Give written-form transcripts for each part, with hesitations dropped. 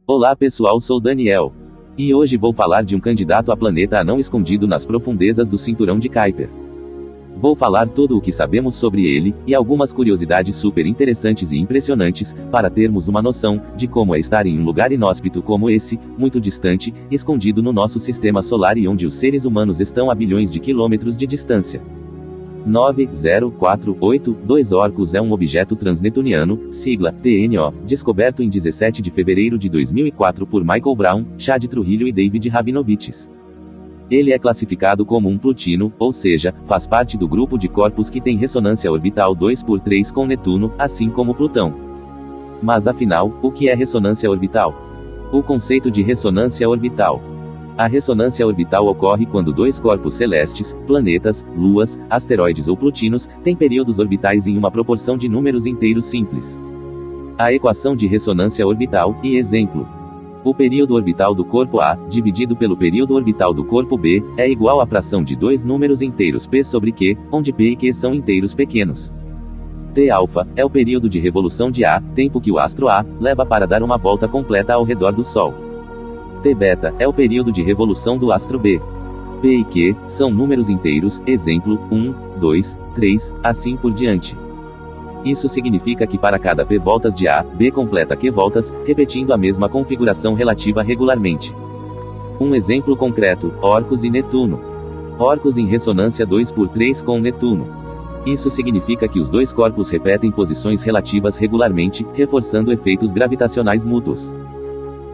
Olá pessoal, sou Daniel. E hoje vou falar de um candidato a planeta anão escondido nas profundezas do cinturão de Kuiper. Vou falar tudo o que sabemos sobre ele, e algumas curiosidades super interessantes e impressionantes, para termos uma noção de como é estar em um lugar inóspito como esse, muito distante, escondido no nosso sistema solar e onde os seres humanos estão a bilhões de quilômetros de distância. 9048-2 Orcus é um objeto transnetuniano, sigla TNO, descoberto em 17 de fevereiro de 2004 por Michael Brown, Chad Trujillo e David Rabinowitz. Ele é classificado como um plutino, ou seja, faz parte do grupo de corpos que tem ressonância orbital 2x3 com Netuno, assim como Plutão. Mas afinal, o que é ressonância orbital? O conceito de ressonância orbital. A ressonância orbital ocorre quando dois corpos celestes, planetas, luas, asteroides ou plutinos, têm períodos orbitais em uma proporção de números inteiros simples. A equação de ressonância orbital, e exemplo. O período orbital do corpo A, dividido pelo período orbital do corpo B, é igual à fração de dois números inteiros p sobre q, onde p e q são inteiros pequenos. T-alfa é o período de revolução de A, tempo que o astro A leva para dar uma volta completa ao redor do Sol. T-beta é o período de revolução do astro B. P e Q são números inteiros, exemplo, 1, 2, 3, assim por diante. Isso significa que para cada P voltas de A, B completa Q voltas, repetindo a mesma configuração relativa regularmente. Um exemplo concreto, Orcus e Netuno. Orcus em ressonância 2x3 com Netuno. Isso significa que os dois corpos repetem posições relativas regularmente, reforçando efeitos gravitacionais mútuos.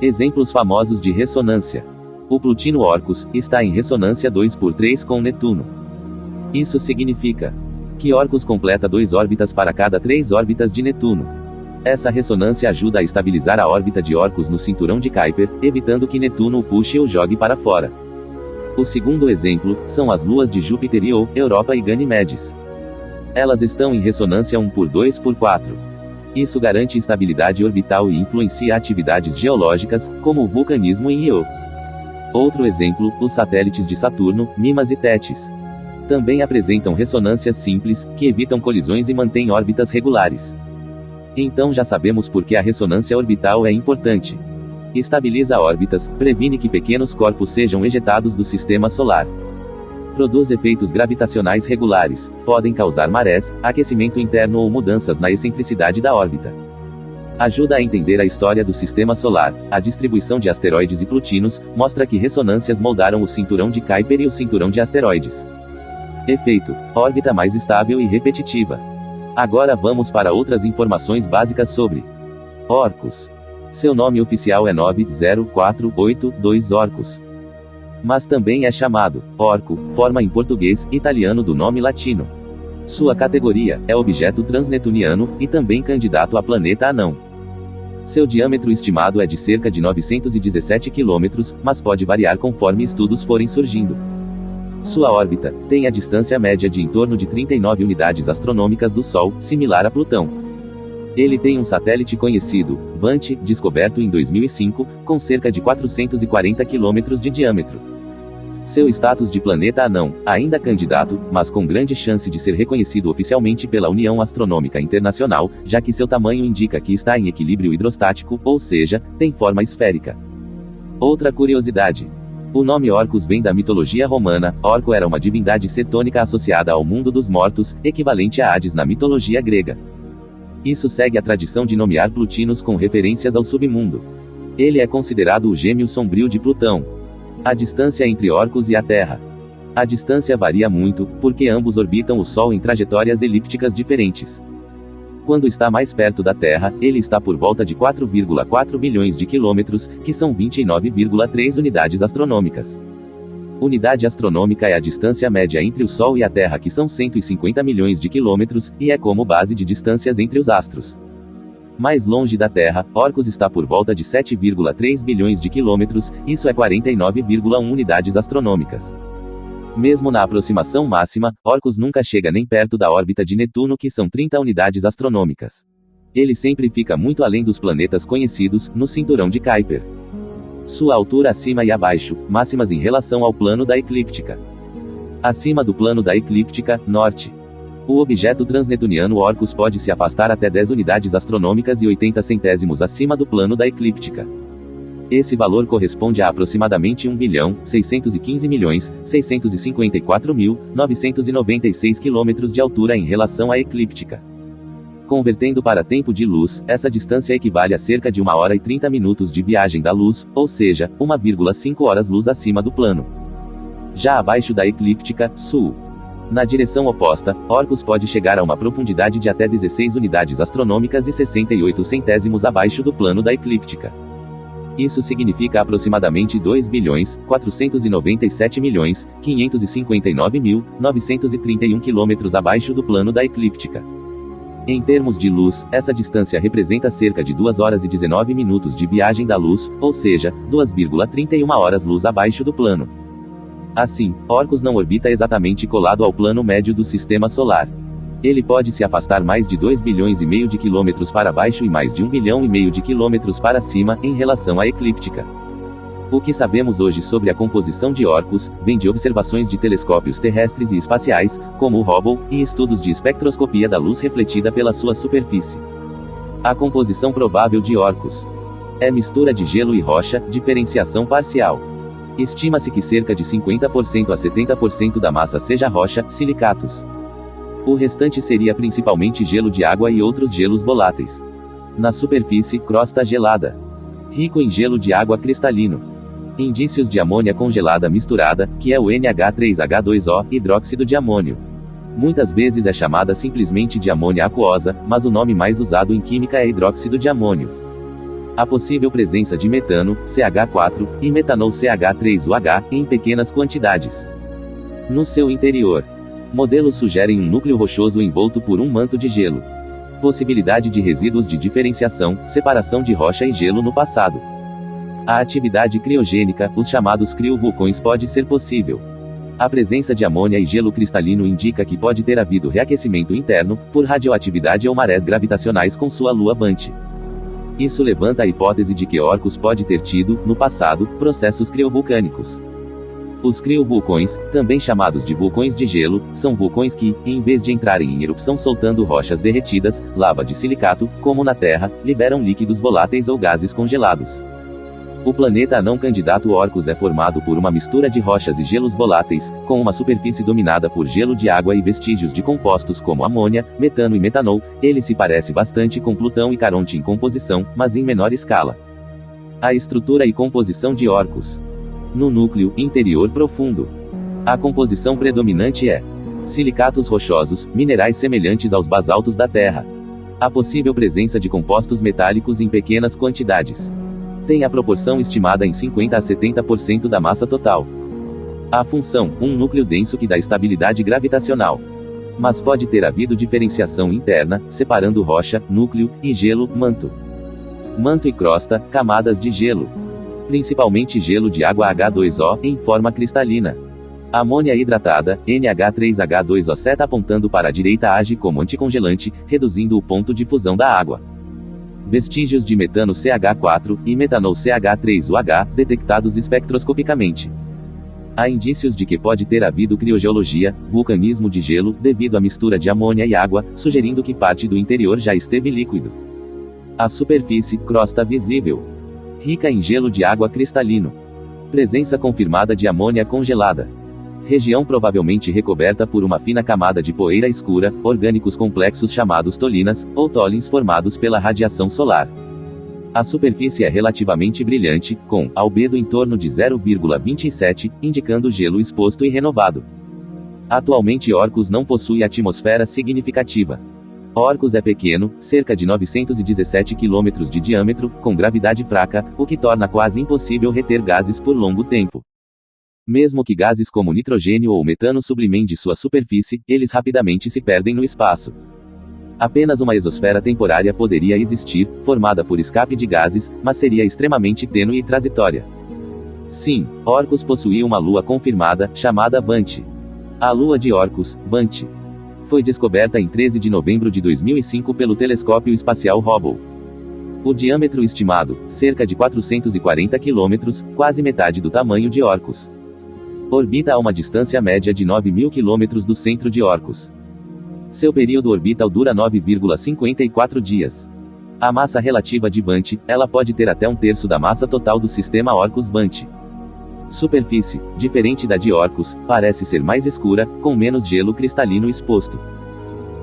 Exemplos famosos de ressonância. O plutino Orcus está em ressonância 2x3 com Netuno. Isso significa que Orcus completa 2 órbitas para cada 3 órbitas de Netuno. Essa ressonância ajuda a estabilizar a órbita de Orcus no cinturão de Kuiper, evitando que Netuno o puxe ou jogue para fora. O segundo exemplo são as luas de Júpiter Io, Europa e Ganimedes. Elas estão em ressonância 1x2x4. Isso garante estabilidade orbital e influencia atividades geológicas, como o vulcanismo em Io. Outro exemplo, os satélites de Saturno, Mimas e Tétis. Também apresentam ressonâncias simples, que evitam colisões e mantêm órbitas regulares. Então já sabemos por que a ressonância orbital é importante. Estabiliza órbitas, previne que pequenos corpos sejam ejetados do sistema solar. Produz efeitos gravitacionais regulares, podem causar marés, aquecimento interno ou mudanças na excentricidade da órbita. Ajuda a entender a história do sistema solar, a distribuição de asteroides e plutinos, mostra que ressonâncias moldaram o cinturão de Kuiper e o cinturão de asteroides. Efeito: órbita mais estável e repetitiva. Agora vamos para outras informações básicas sobre Orcus. Seu nome oficial é 9048-2 Orcus. Mas também é chamado Orco, forma em português, italiano do nome latino. Sua categoria é objeto transnetuniano, e também candidato a planeta anão. Seu diâmetro estimado é de cerca de 917 km, mas pode variar conforme estudos forem surgindo. Sua órbita tem a distância média de em torno de 39 unidades astronômicas do Sol, similar a Plutão. Ele tem um satélite conhecido, Vante, descoberto em 2005, com cerca de 440 km de diâmetro. Seu status de planeta anão, ainda candidato, mas com grande chance de ser reconhecido oficialmente pela União Astronômica Internacional, já que seu tamanho indica que está em equilíbrio hidrostático, ou seja, tem forma esférica. Outra curiosidade. O nome Orcus vem da mitologia romana. Orco era uma divindade cetônica associada ao mundo dos mortos, equivalente a Hades na mitologia grega. Isso segue a tradição de nomear plutinos com referências ao submundo. Ele é considerado o gêmeo sombrio de Plutão. A distância entre Orcus e a Terra. A distância varia muito, porque ambos orbitam o Sol em trajetórias elípticas diferentes. Quando está mais perto da Terra, ele está por volta de 4,4 bilhões de quilômetros, que são 29,3 unidades astronômicas. Unidade astronômica é a distância média entre o Sol e a Terra, que são 150 milhões de quilômetros, e é como base de distâncias entre os astros. Mais longe da Terra, Orcus está por volta de 7,3 bilhões de quilômetros, isso é 49,1 unidades astronômicas. Mesmo na aproximação máxima, Orcus nunca chega nem perto da órbita de Netuno, que são 30 unidades astronômicas. Ele sempre fica muito além dos planetas conhecidos, no cinturão de Kuiper. Sua altura acima e abaixo, máximas em relação ao plano da eclíptica. Acima do plano da eclíptica, norte. O objeto transnetuniano Orcus pode se afastar até 10 unidades astronômicas e 80 centésimos acima do plano da eclíptica. Esse valor corresponde a aproximadamente 1.615.654.996 km de altura em relação à eclíptica. Convertendo para tempo de luz, essa distância equivale a cerca de 1 hora e 30 minutos de viagem da luz, ou seja, 1,5 horas-luz acima do plano. Já abaixo da eclíptica, sul. Na direção oposta, Orcus pode chegar a uma profundidade de até 16 unidades astronômicas e 68 centésimos abaixo do plano da eclíptica. Isso significa aproximadamente 2.497.559.931 km abaixo do plano da eclíptica. Em termos de luz, essa distância representa cerca de 2 horas e 19 minutos de viagem da luz, ou seja, 2,31 horas-luz abaixo do plano. Assim, Orcus não orbita exatamente colado ao plano médio do Sistema Solar. Ele pode se afastar mais de 2,5 bilhões de quilômetros para baixo e mais de 1,5 bilhão de quilômetros para cima, em relação à eclíptica. O que sabemos hoje sobre a composição de Orcus, vem de observações de telescópios terrestres e espaciais, como o Hubble, e estudos de espectroscopia da luz refletida pela sua superfície. A composição provável de Orcus é mistura de gelo e rocha, diferenciação parcial. Estima-se que cerca de 50% a 70% da massa seja rocha, silicatos. O restante seria principalmente gelo de água e outros gelos voláteis. Na superfície, crosta gelada. Rico em gelo de água cristalino. Indícios de amônia congelada misturada, que é o NH3H2O, hidróxido de amônio. Muitas vezes é chamada simplesmente de amônia aquosa, mas o nome mais usado em química é hidróxido de amônio. A possível presença de metano, CH4, e metanol CH3OH, em pequenas quantidades. No seu interior, modelos sugerem um núcleo rochoso envolto por um manto de gelo. Possibilidade de resíduos de diferenciação, separação de rocha e gelo no passado. A atividade criogênica, os chamados criovulcões, pode ser possível. A presença de amônia e gelo cristalino indica que pode ter havido reaquecimento interno, por radioatividade ou marés gravitacionais com sua lua Vante. Isso levanta a hipótese de que Orcus pode ter tido, no passado, processos criovulcânicos. Os criovulcões, também chamados de vulcões de gelo, são vulcões que, em vez de entrarem em erupção soltando rochas derretidas, lava de silicato, como na Terra, liberam líquidos voláteis ou gases congelados. O planeta não candidato Orcus é formado por uma mistura de rochas e gelos voláteis, com uma superfície dominada por gelo de água e vestígios de compostos como amônia, metano e metanol. Ele se parece bastante com Plutão e Caronte em composição, mas em menor escala. A estrutura e composição de Orcus. No núcleo interior profundo, a composição predominante é silicatos rochosos, minerais semelhantes aos basaltos da Terra. A possível presença de compostos metálicos em pequenas quantidades. Tem a proporção estimada em 50 a 70% da massa total. A função, um núcleo denso que dá estabilidade gravitacional. Mas pode ter havido diferenciação interna, separando rocha, núcleo, e gelo, manto. Manto e crosta, camadas de gelo. Principalmente gelo de água H2O, em forma cristalina. Amônia hidratada, NH3H2O seta apontando para a direita age como anticongelante, reduzindo o ponto de fusão da água. Vestígios de metano CH4, e metanol CH3OH, detectados espectroscopicamente. Há indícios de que pode ter havido criogeologia, vulcanismo de gelo, devido à mistura de amônia e água, sugerindo que parte do interior já esteve líquido. A superfície, crosta visível. Rica em gelo de água cristalino. Presença confirmada de amônia congelada. Região provavelmente recoberta por uma fina camada de poeira escura, orgânicos complexos chamados tolinas, ou tólins formados pela radiação solar. A superfície é relativamente brilhante, com albedo em torno de 0,27, indicando gelo exposto e renovado. Atualmente Orcus não possui atmosfera significativa. Orcus é pequeno, cerca de 917 km de diâmetro, com gravidade fraca, o que torna quase impossível reter gases por longo tempo. Mesmo que gases como nitrogênio ou metano sublimem de sua superfície, eles rapidamente se perdem no espaço. Apenas uma exosfera temporária poderia existir, formada por escape de gases, mas seria extremamente tênue e transitória. Sim, Orcus possuía uma lua confirmada, chamada Vante. A lua de Orcus, Vante, foi descoberta em 13 de novembro de 2005 pelo telescópio espacial Hubble. O diâmetro estimado, cerca de 440 km, quase metade do tamanho de Orcus. Orbita a uma distância média de 9.000 km do centro de Orcus. Seu período orbital dura 9,54 dias. A massa relativa de Vant, ela pode ter até 1/3 da massa total do sistema Orcus-Vant. Superfície, diferente da de Orcus, parece ser mais escura, com menos gelo cristalino exposto.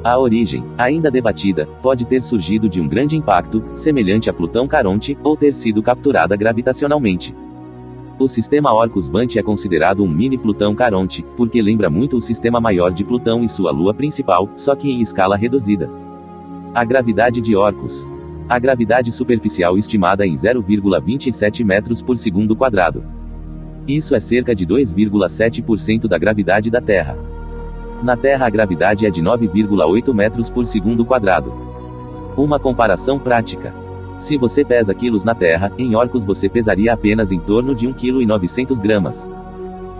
A origem, ainda debatida, pode ter surgido de um grande impacto, semelhante a Plutão-Caronte, ou ter sido capturada gravitacionalmente. O sistema Orcus-Vant é considerado um mini Plutão-Caronte, porque lembra muito o sistema maior de Plutão e sua lua principal, só que em escala reduzida. A gravidade de Orcus. A gravidade superficial estimada em 0,27 metros por segundo quadrado. Isso é cerca de 2,7% da gravidade da Terra. Na Terra a gravidade é de 9,8 metros por segundo quadrado. Uma comparação prática. Se você pesa quilos na Terra, em Orcus você pesaria apenas em torno de 1,9 kg.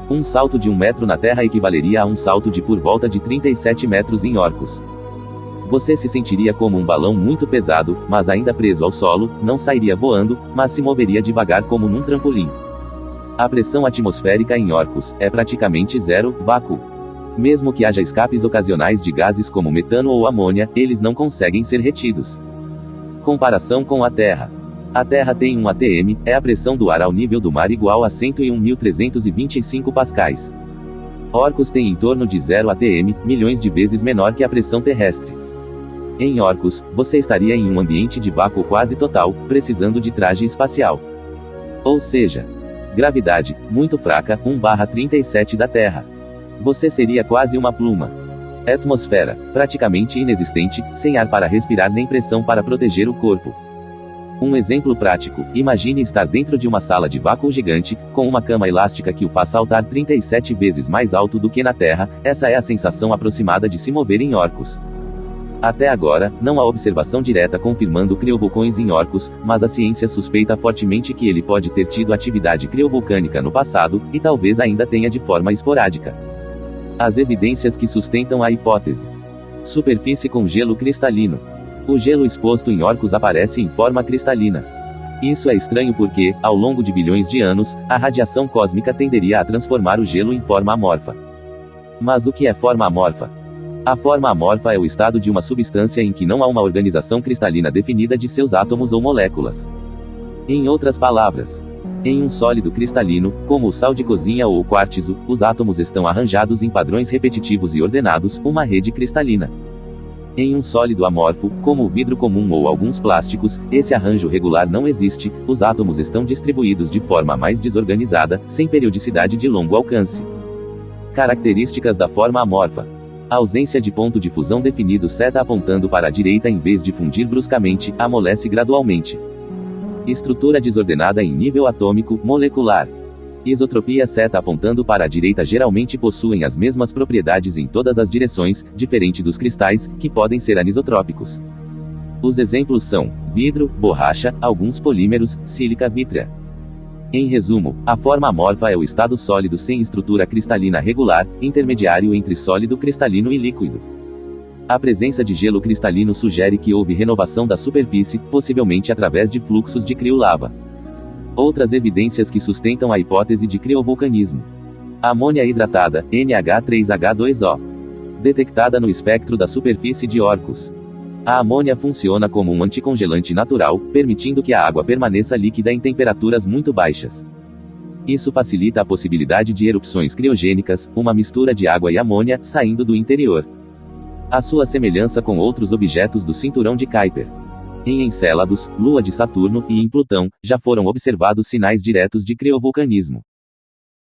Um salto de 1 metro na Terra equivaleria a um salto de por volta de 37 metros em Orcus. Você se sentiria como um balão muito pesado, mas ainda preso ao solo, não sairia voando, mas se moveria devagar como num trampolim. A pressão atmosférica em Orcus é praticamente zero, vácuo. Mesmo que haja escapes ocasionais de gases como metano ou amônia, eles não conseguem ser retidos. Comparação com a Terra. A Terra tem 1 atm, é a pressão do ar ao nível do mar igual a 101.325 pascais. Orcus tem em torno de 0 atm, milhões de vezes menor que a pressão terrestre. Em Orcus, você estaria em um ambiente de vácuo quase total, precisando de traje espacial. Ou seja, gravidade, muito fraca, 1/37 da Terra. Você seria quase uma pluma. Atmosfera, praticamente inexistente, sem ar para respirar nem pressão para proteger o corpo. Um exemplo prático, imagine estar dentro de uma sala de vácuo gigante, com uma cama elástica que o faz saltar 37 vezes mais alto do que na Terra, essa é a sensação aproximada de se mover em Orcus. Até agora, não há observação direta confirmando criovulcões em Orcus, mas a ciência suspeita fortemente que ele pode ter tido atividade criovulcânica no passado, e talvez ainda tenha de forma esporádica. As evidências que sustentam a hipótese. Superfície com gelo cristalino. O gelo exposto em Orcus aparece em forma cristalina. Isso é estranho porque, ao longo de bilhões de anos, a radiação cósmica tenderia a transformar o gelo em forma amorfa. Mas o que é forma amorfa? A forma amorfa é o estado de uma substância em que não há uma organização cristalina definida de seus átomos ou moléculas. Em outras palavras, em um sólido cristalino, como o sal de cozinha ou o quartzo, os átomos estão arranjados em padrões repetitivos e ordenados, uma rede cristalina. Em um sólido amorfo, como o vidro comum ou alguns plásticos, esse arranjo regular não existe, os átomos estão distribuídos de forma mais desorganizada, sem periodicidade de longo alcance. Características da forma amorfa. A ausência de ponto de fusão definido, seta apontando para a direita em vez de fundir bruscamente, amolece gradualmente. Estrutura desordenada em nível atômico, molecular. Isotropia, seta apontando para a direita, geralmente possuem as mesmas propriedades em todas as direções, diferente dos cristais, que podem ser anisotrópicos. Os exemplos são vidro, borracha, alguns polímeros, sílica vítrea. Em resumo, a forma amorfa é o estado sólido sem estrutura cristalina regular, intermediário entre sólido cristalino e líquido. A presença de gelo cristalino sugere que houve renovação da superfície, possivelmente através de fluxos de criolava. Outras evidências que sustentam a hipótese de criovulcanismo. Amônia hidratada, NH3H2O. Detectada no espectro da superfície de Orcus. A amônia funciona como um anticongelante natural, permitindo que a água permaneça líquida em temperaturas muito baixas. Isso facilita a possibilidade de erupções criogênicas, uma mistura de água e amônia, saindo do interior. A sua semelhança com outros objetos do cinturão de Kuiper. Em Encélados, Lua de Saturno, e em Plutão, já foram observados sinais diretos de criovulcanismo.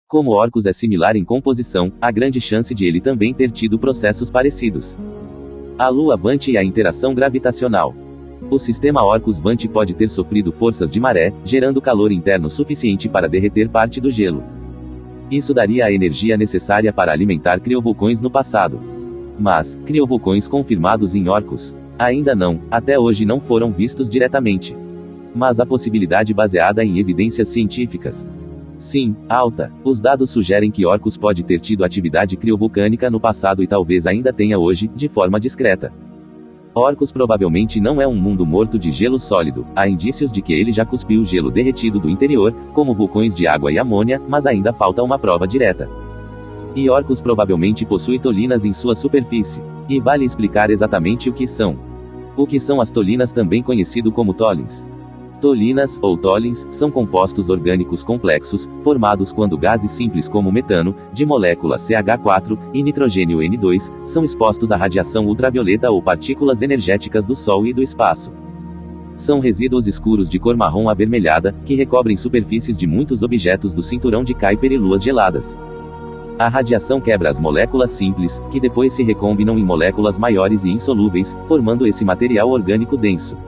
Como Orcus é similar em composição, há grande chance de ele também ter tido processos parecidos. A Lua Vant e a interação gravitacional. O sistema Orcus-Vant pode ter sofrido forças de maré, gerando calor interno suficiente para derreter parte do gelo. Isso daria a energia necessária para alimentar criovulcões no passado. Mas, criovulcões confirmados em Orcus? Ainda não, até hoje não foram vistos diretamente. Mas a possibilidade baseada em evidências científicas. Sim, alta. Os dados sugerem que Orcus pode ter tido atividade criovulcânica no passado e talvez ainda tenha hoje, de forma discreta. Orcus provavelmente não é um mundo morto de gelo sólido, há indícios de que ele já cuspiu gelo derretido do interior, como vulcões de água e amônia, mas ainda falta uma prova direta. E Orcus provavelmente possui tolinas em sua superfície. E vale explicar exatamente o que são. O que são as tolinas, também conhecido como tólins? Tolinas, ou tólins, são compostos orgânicos complexos, formados quando gases simples como metano, de molécula CH4, e nitrogênio N2, são expostos à radiação ultravioleta ou partículas energéticas do Sol e do espaço. São resíduos escuros de cor marrom avermelhada, que recobrem superfícies de muitos objetos do cinturão de Kuiper e luas geladas. A radiação quebra as moléculas simples, que depois se recombinam em moléculas maiores e insolúveis, formando esse material orgânico denso.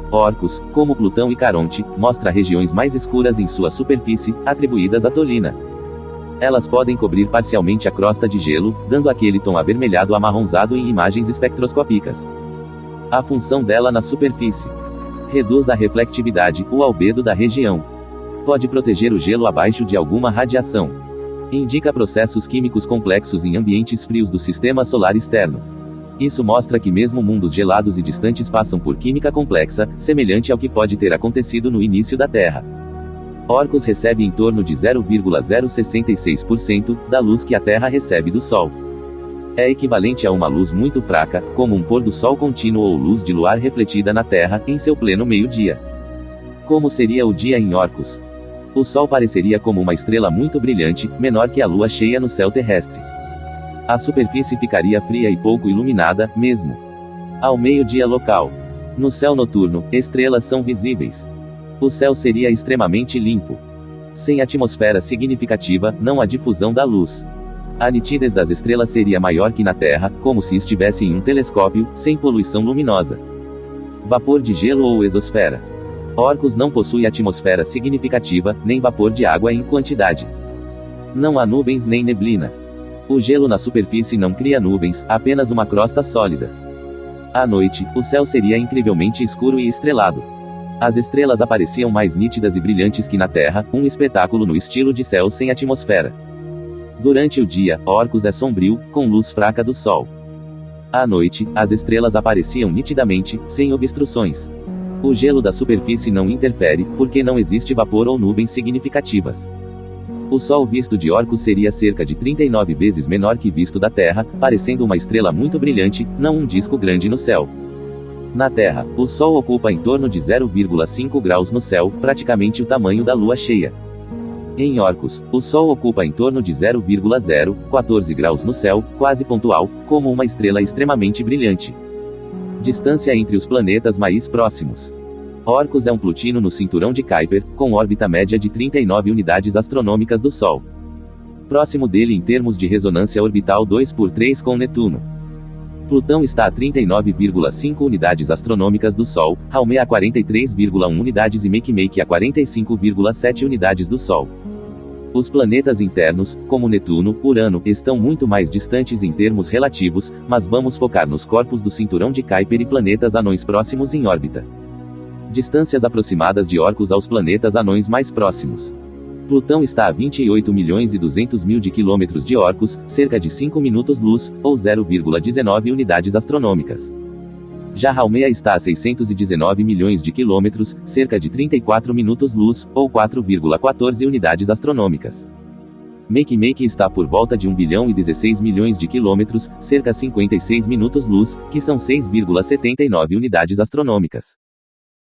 Orcus, como Plutão e Caronte, mostra regiões mais escuras em sua superfície, atribuídas à tolina. Elas podem cobrir parcialmente a crosta de gelo, dando aquele tom avermelhado amarronzado em imagens espectroscópicas. A função dela na superfície: reduz a reflectividade, o albedo da região. Pode proteger o gelo abaixo de alguma radiação. Indica processos químicos complexos em ambientes frios do sistema solar externo. Isso mostra que mesmo mundos gelados e distantes passam por química complexa, semelhante ao que pode ter acontecido no início da Terra. Orcus recebe em torno de 0,066% da luz que a Terra recebe do Sol. É equivalente a uma luz muito fraca, como um pôr do sol contínuo ou luz de luar refletida na Terra, em seu pleno meio-dia. Como seria o dia em Orcus? O Sol pareceria como uma estrela muito brilhante, menor que a lua cheia no céu terrestre. A superfície ficaria fria e pouco iluminada, mesmo ao meio-dia local. No céu noturno, estrelas são visíveis. O céu seria extremamente limpo. Sem atmosfera significativa, não há difusão da luz. A nitidez das estrelas seria maior que na Terra, como se estivesse em um telescópio, sem poluição luminosa. Vapor de gelo ou exosfera. Orcus não possui atmosfera significativa, nem vapor de água em quantidade. Não há nuvens nem neblina. O gelo na superfície não cria nuvens, apenas uma crosta sólida. À noite, o céu seria incrivelmente escuro e estrelado. As estrelas apareciam mais nítidas e brilhantes que na Terra, um espetáculo no estilo de céu sem atmosfera. Durante o dia, Orcus é sombrio, com luz fraca do Sol. À noite, as estrelas apareciam nitidamente, sem obstruções. O gelo da superfície não interfere, porque não existe vapor ou nuvens significativas. O Sol visto de Orcus seria cerca de 39 vezes menor que visto da Terra, parecendo uma estrela muito brilhante, não um disco grande no céu. Na Terra, o Sol ocupa em torno de 0,5 graus no céu, praticamente o tamanho da lua cheia. Em Orcus, o Sol ocupa em torno de 0,014 graus no céu, quase pontual, como uma estrela extremamente brilhante. Distância entre os planetas mais próximos. Orcus é um plutino no cinturão de Kuiper, com órbita média de 39 unidades astronômicas do Sol. Próximo dele em termos de ressonância orbital 2×3 com Netuno. Plutão está a 39,5 unidades astronômicas do Sol, Haumea a 43,1 unidades e Makemake a 45,7 unidades do Sol. Os planetas internos, como Netuno, Urano, estão muito mais distantes em termos relativos, mas vamos focar nos corpos do cinturão de Kuiper e planetas anões próximos em órbita. Distâncias aproximadas de Orcus aos planetas anões mais próximos. Plutão está a 28.200.000 de quilômetros de Orcus, cerca de 5 minutos-luz, ou 0,19 unidades astronômicas. Já Haumea está a 619 milhões de quilômetros, cerca de 34 minutos-luz, ou 4,14 unidades astronômicas. Makemake está por volta de 1 bilhão e 16 milhões de quilômetros, cerca de 56 minutos-luz, que são 6,79 unidades astronômicas.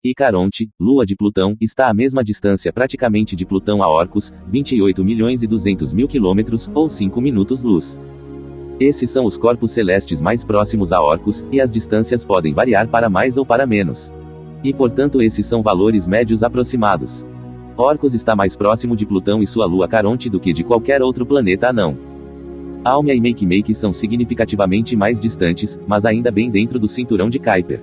E Caronte, lua de Plutão, está à mesma distância praticamente de Plutão a Orcus, 28.200.000 quilômetros, ou 5 minutos-luz. Esses são os corpos celestes mais próximos a Orcus, e as distâncias podem variar para mais ou para menos. E portanto esses são valores médios aproximados. Orcus está mais próximo de Plutão e sua lua Caronte do que de qualquer outro planeta anão. Haumea e Makemake são significativamente mais distantes, mas ainda bem dentro do cinturão de Kuiper.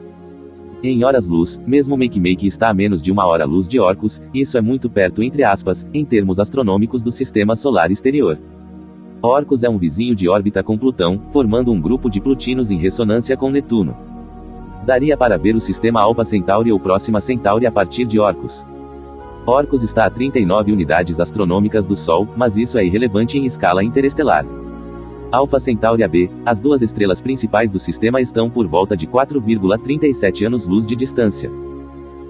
Em horas-luz, mesmo Makemake está a menos de 1 hora-luz de Orcus, isso é muito perto entre aspas, em termos astronômicos do sistema solar exterior. Orcus é um vizinho de órbita com Plutão, formando um grupo de plutinos em ressonância com Netuno. Daria para ver o sistema Alpha Centauri ou Próxima Centauri a partir de Orcus. Orcus está a 39 unidades astronômicas do Sol, mas isso é irrelevante em escala interestelar. Alpha Centauri AB, as duas estrelas principais do sistema estão por volta de 4,37 anos-luz de distância.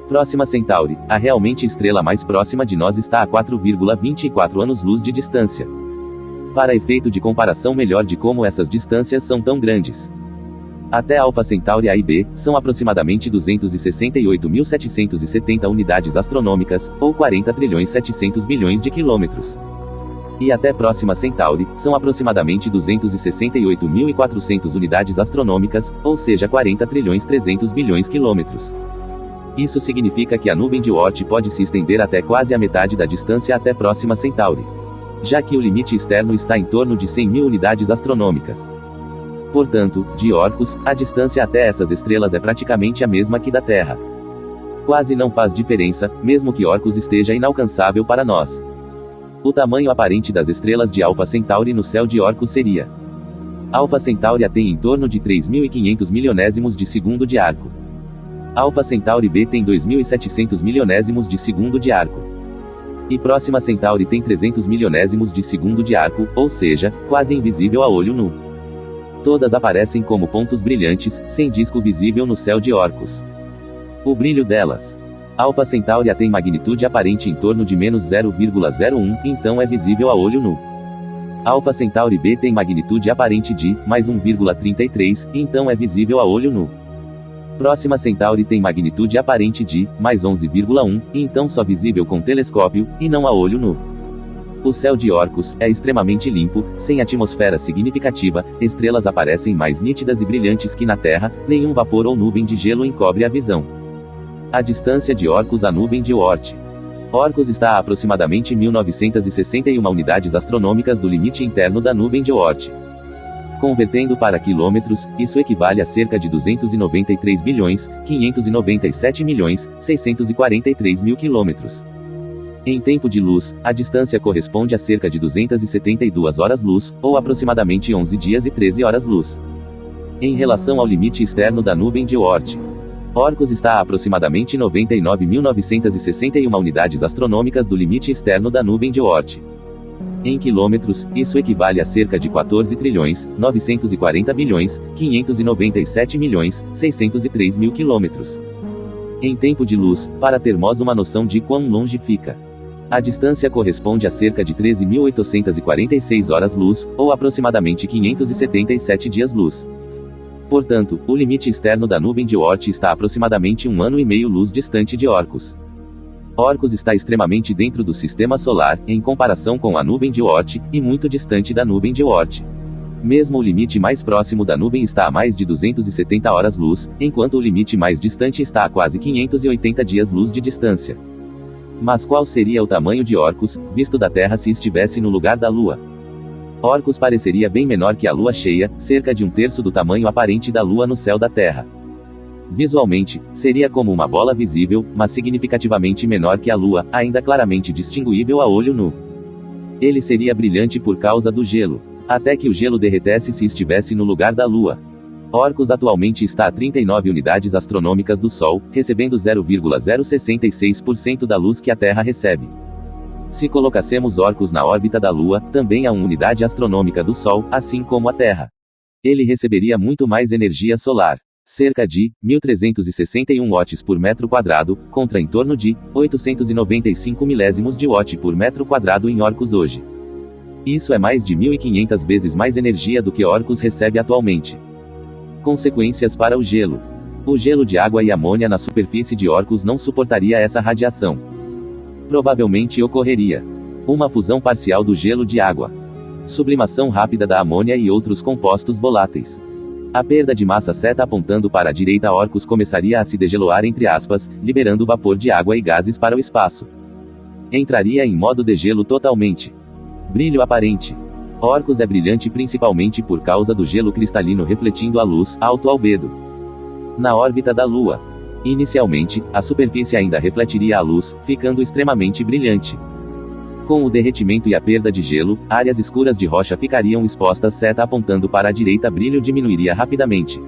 Próxima Centauri, a realmente estrela mais próxima de nós está a 4,24 anos-luz de distância. Para efeito de comparação melhor de como essas distâncias são tão grandes. Até Alpha Centauri A e B, são aproximadamente 268.770 unidades astronômicas, ou 40.700 bilhões de quilômetros. E até Próxima Centauri, são aproximadamente 268.400 unidades astronômicas, ou seja 40.300 bilhões de quilômetros. Isso significa que a nuvem de Oort pode se estender até quase a metade da distância até Próxima Centauri, já que o limite externo está em torno de 100.000 unidades astronômicas. Portanto, de Orcus, a distância até essas estrelas é praticamente a mesma que da Terra. Quase não faz diferença, mesmo que Orcus esteja inalcançável para nós. O tamanho aparente das estrelas de Alpha Centauri no céu de Orcus seria: Alpha Centauri A tem em torno de 3.500 milionésimos de segundo de arco. Alpha Centauri B tem 2.700 milionésimos de segundo de arco. E Próxima Centauri tem 300 milionésimos de segundo de arco, ou seja, quase invisível a olho nu. Todas aparecem como pontos brilhantes, sem disco visível no céu de Orcus. O brilho delas. Alpha Centauri A tem magnitude aparente em torno de menos 0,01, então é visível a olho nu. Alpha Centauri B tem magnitude aparente de mais 1,33, então é visível a olho nu. Próxima Centauri tem magnitude aparente de mais 11,1, então só visível com telescópio, e não a olho nu. O céu de Orcus é extremamente limpo, sem atmosfera significativa, estrelas aparecem mais nítidas e brilhantes que na Terra, nenhum vapor ou nuvem de gelo encobre a visão. A distância de Orcus à nuvem de Oort. Orcus está a aproximadamente 1961 unidades astronômicas do limite interno da nuvem de Oort. Convertendo para quilômetros, isso equivale a cerca de 293 bilhões, 597 milhões, 643 mil quilômetros. Em tempo de luz, a distância corresponde a cerca de 272 horas-luz, ou aproximadamente 11 dias e 13 horas-luz. Em relação ao limite externo da nuvem de Oort, Orcus está a aproximadamente 99.961 unidades astronômicas do limite externo da nuvem de Oort. Em quilômetros, isso equivale a cerca de 14 trilhões, 940 bilhões, 597 milhões, 603 mil quilômetros. Em tempo de luz, para termos uma noção de quão longe fica. A distância corresponde a cerca de 13.846 horas-luz, ou aproximadamente 577 dias-luz. Portanto, o limite externo da nuvem de Oort está aproximadamente 1 ano e meio luz distante de Orcus. Orcus está extremamente dentro do Sistema Solar, em comparação com a nuvem de Oort, e muito distante da nuvem de Oort. Mesmo o limite mais próximo da nuvem está a mais de 270 horas-luz, enquanto o limite mais distante está a quase 580 dias-luz de distância. Mas qual seria o tamanho de Orcus, visto da Terra se estivesse no lugar da Lua? Orcus pareceria bem menor que a Lua cheia, cerca de 1/3 do tamanho aparente da Lua no céu da Terra. Visualmente, seria como uma bola visível, mas significativamente menor que a Lua, ainda claramente distinguível a olho nu. Ele seria brilhante por causa do gelo. Até que o gelo derretesse se estivesse no lugar da Lua. Orcus atualmente está a 39 unidades astronômicas do Sol, recebendo 0,066% da luz que a Terra recebe. Se colocássemos Orcus na órbita da Lua, também a 1 unidade astronômica do Sol, assim como a Terra. Ele receberia muito mais energia solar. Cerca de 1.361 watts por metro quadrado, contra em torno de 895 milésimos de watt por metro quadrado em Orcus hoje. Isso é mais de 1.500 vezes mais energia do que Orcus recebe atualmente. Consequências para o gelo. O gelo de água e amônia na superfície de Orcus não suportaria essa radiação. Provavelmente ocorreria uma fusão parcial do gelo de água, sublimação rápida da amônia e outros compostos voláteis. A perda de massa seta apontando para a direita Orcus começaria a se degeloar entre aspas, liberando vapor de água e gases para o espaço. Entraria em modo degelo totalmente. Brilho aparente. Orcus é brilhante principalmente por causa do gelo cristalino refletindo a luz, alto albedo. Na órbita da Lua. Inicialmente, a superfície ainda refletiria a luz, ficando extremamente brilhante. Com o derretimento e a perda de gelo, áreas escuras de rocha ficariam expostas seta apontando para a direita brilho diminuiria rapidamente.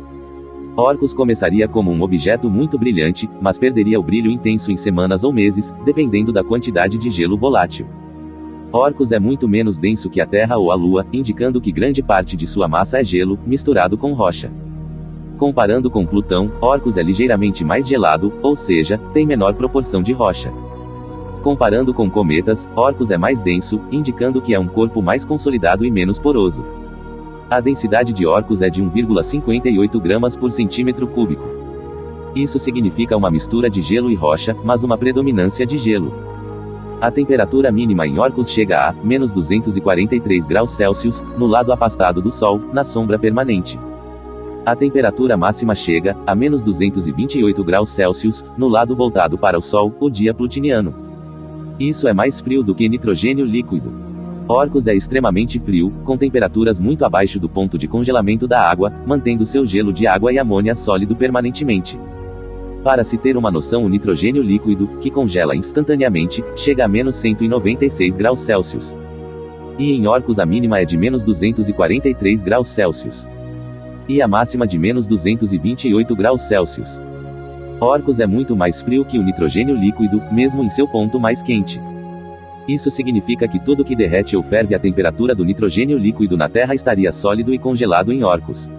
Orcus começaria como um objeto muito brilhante, mas perderia o brilho intenso em semanas ou meses, dependendo da quantidade de gelo volátil. Orcus é muito menos denso que a Terra ou a Lua, indicando que grande parte de sua massa é gelo, misturado com rocha. Comparando com Plutão, Orcus é ligeiramente mais gelado, ou seja, tem menor proporção de rocha. Comparando com cometas, Orcus é mais denso, indicando que é um corpo mais consolidado e menos poroso. A densidade de Orcus é de 1,58 gramas por centímetro cúbico. Isso significa uma mistura de gelo e rocha, mas uma predominância de gelo. A temperatura mínima em Orcus chega a menos 243 graus Celsius, no lado afastado do Sol, na sombra permanente. A temperatura máxima chega a menos 228 graus Celsius, no lado voltado para o Sol, o dia plutiniano. Isso é mais frio do que nitrogênio líquido. Orcus é extremamente frio, com temperaturas muito abaixo do ponto de congelamento da água, mantendo seu gelo de água e amônia sólido permanentemente. Para se ter uma noção, o nitrogênio líquido, que congela instantaneamente, chega a menos 196 graus Celsius. E em Orcus a mínima é de menos 243 graus Celsius. E a máxima de menos 228 graus Celsius. Orcus é muito mais frio que o nitrogênio líquido, mesmo em seu ponto mais quente. Isso significa que tudo que derrete ou ferve a temperatura do nitrogênio líquido na Terra estaria sólido e congelado em Orcus.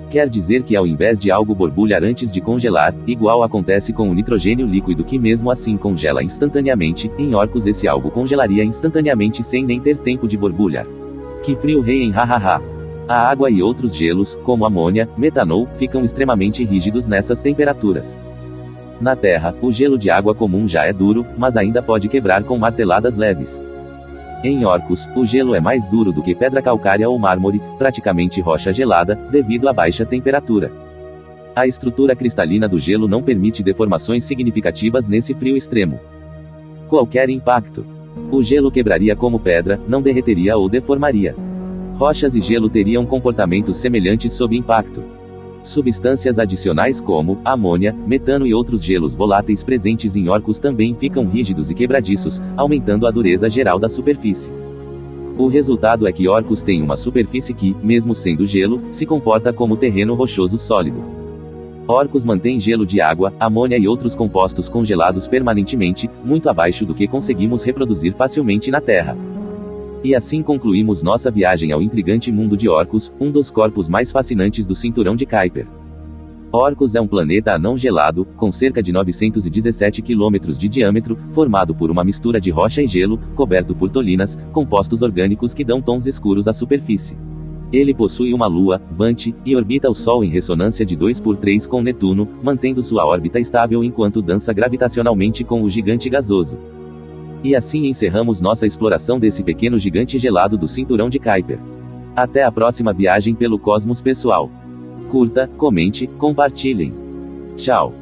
Quer dizer que ao invés de algo borbulhar antes de congelar, igual acontece com o nitrogênio líquido que mesmo assim congela instantaneamente, em Orcus esse algo congelaria instantaneamente sem nem ter tempo de borbulhar. Que frio rei em hahaha! A água e outros gelos, como amônia, metanol, ficam extremamente rígidos nessas temperaturas. Na Terra, o gelo de água comum já é duro, mas ainda pode quebrar com marteladas leves. Em Orcus, o gelo é mais duro do que pedra calcária ou mármore, praticamente rocha gelada, devido à baixa temperatura. A estrutura cristalina do gelo não permite deformações significativas nesse frio extremo. Qualquer impacto. O gelo quebraria como pedra, não derreteria ou deformaria. Rochas e gelo teriam comportamentos semelhantes sob impacto. Substâncias adicionais como amônia, metano e outros gelos voláteis presentes em Orcus também ficam rígidos e quebradiços, aumentando a dureza geral da superfície. O resultado é que Orcus tem uma superfície que, mesmo sendo gelo, se comporta como terreno rochoso sólido. Orcus mantém gelo de água, amônia e outros compostos congelados permanentemente, muito abaixo do que conseguimos reproduzir facilmente na Terra. E assim concluímos nossa viagem ao intrigante mundo de Orcus, um dos corpos mais fascinantes do cinturão de Kuiper. Orcus é um planeta anão gelado, com cerca de 917 km de diâmetro, formado por uma mistura de rocha e gelo, coberto por tolinas, compostos orgânicos que dão tons escuros à superfície. Ele possui uma lua, Vante, e orbita o Sol em ressonância de 2×3 com Netuno, mantendo sua órbita estável enquanto dança gravitacionalmente com o gigante gasoso. E assim encerramos nossa exploração desse pequeno gigante gelado do cinturão de Kuiper. Até a próxima viagem pelo cosmos pessoal. Curta, comente, compartilhem. Tchau.